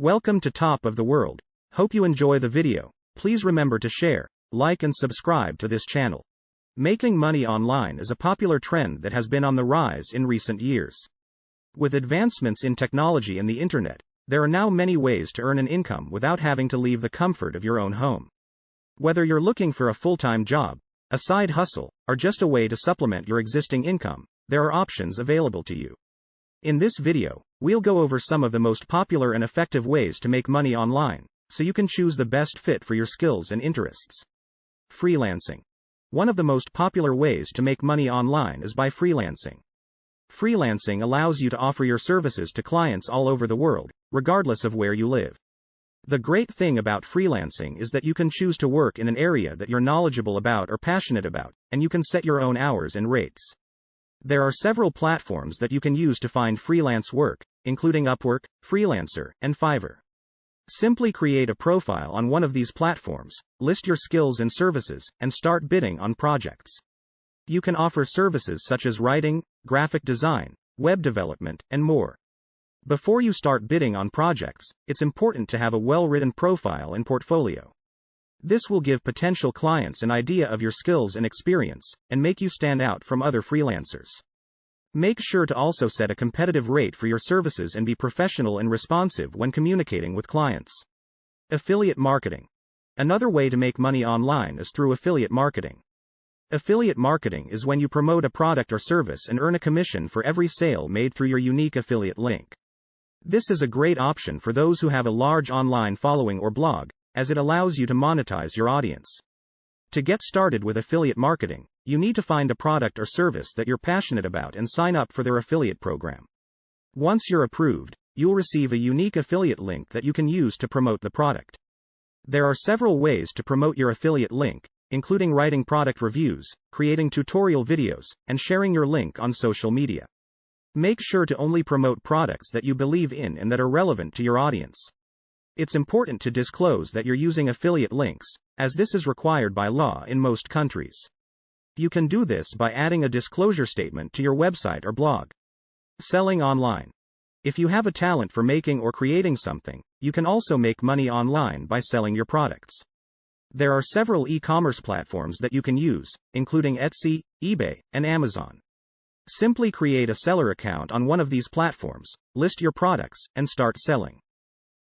Welcome to Top of the World. Hope you enjoy the video. Please remember to share, like and subscribe to this channel. Making money online is a popular trend that has been on the rise in recent years. With advancements in technology and the internet, there are now many ways to earn an income without having to leave the comfort of your own home. Whether you're looking for a full-time job, a side hustle, or just a way to supplement your existing income, there are options available to you. In this video, we'll go over some of the most popular and effective ways to make money online, so you can choose the best fit for your skills and interests. Freelancing. One of the most popular ways to make money online is by freelancing. Freelancing allows you to offer your services to clients all over the world, regardless of where you live. The great thing about freelancing is that you can choose to work in an area that you're knowledgeable about or passionate about, and you can set your own hours and rates. There are several platforms that you can use to find freelance work, including Upwork, Freelancer, and Fiverr. Simply create a profile on one of these platforms, list your skills and services, and start bidding on projects. You can offer services such as writing, graphic design, web development, and more. Before you start bidding on projects, it's important to have a well-written profile and portfolio. This will give potential clients an idea of your skills and experience, and make you stand out from other freelancers. Make sure to also set a competitive rate for your services and be professional and responsive when communicating with clients. Affiliate marketing. Another way to make money online is through affiliate marketing. Affiliate marketing is when you promote a product or service and earn a commission for every sale made through your unique affiliate link. This is a great option for those who have a large online following or blog, as it allows you to monetize your audience. To get started with affiliate marketing, you need to find a product or service that you're passionate about and sign up for their affiliate program. Once you're approved, you'll receive a unique affiliate link that you can use to promote the product. There are several ways to promote your affiliate link, including writing product reviews, creating tutorial videos, and sharing your link on social media. Make sure to only promote products that you believe in and that are relevant to your audience. It's important to disclose that you're using affiliate links, as this is required by law in most countries. You can do this by adding a disclosure statement to your website or blog. Selling online. If you have a talent for making or creating something, you can also make money online by selling your products. There are several e-commerce platforms that you can use, including Etsy, eBay, and Amazon. Simply create a seller account on one of these platforms, list your products, and start selling.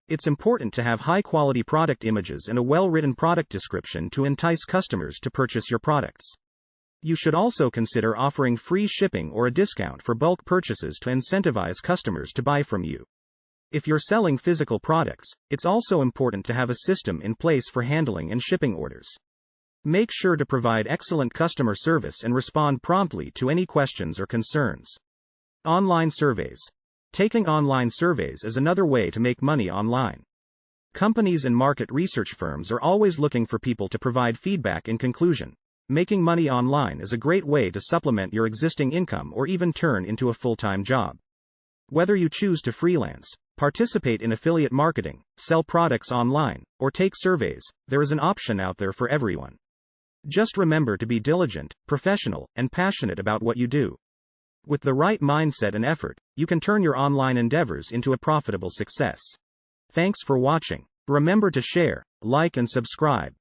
It's important to have high-quality product images and a well-written product description to entice customers to purchase your products. You should also consider offering free shipping or a discount for bulk purchases to incentivize customers to buy from you. If you're selling physical products, it's also important to have a system in place for handling and shipping orders. Make sure to provide excellent customer service and respond promptly to any questions or concerns. Online surveys. Taking online surveys is another way to make money online. Companies and market research firms are always looking for people to provide feedback. In conclusion, making money online is a great way to supplement your existing income or even turn into a full-time job. Whether you choose to freelance, participate in affiliate marketing, sell products online, or take surveys, there is an option out there for everyone. Just remember to be diligent, professional, and passionate about what you do. With the right mindset and effort, you can turn your online endeavors into a profitable success. Thanks for watching. Remember to share, like and subscribe.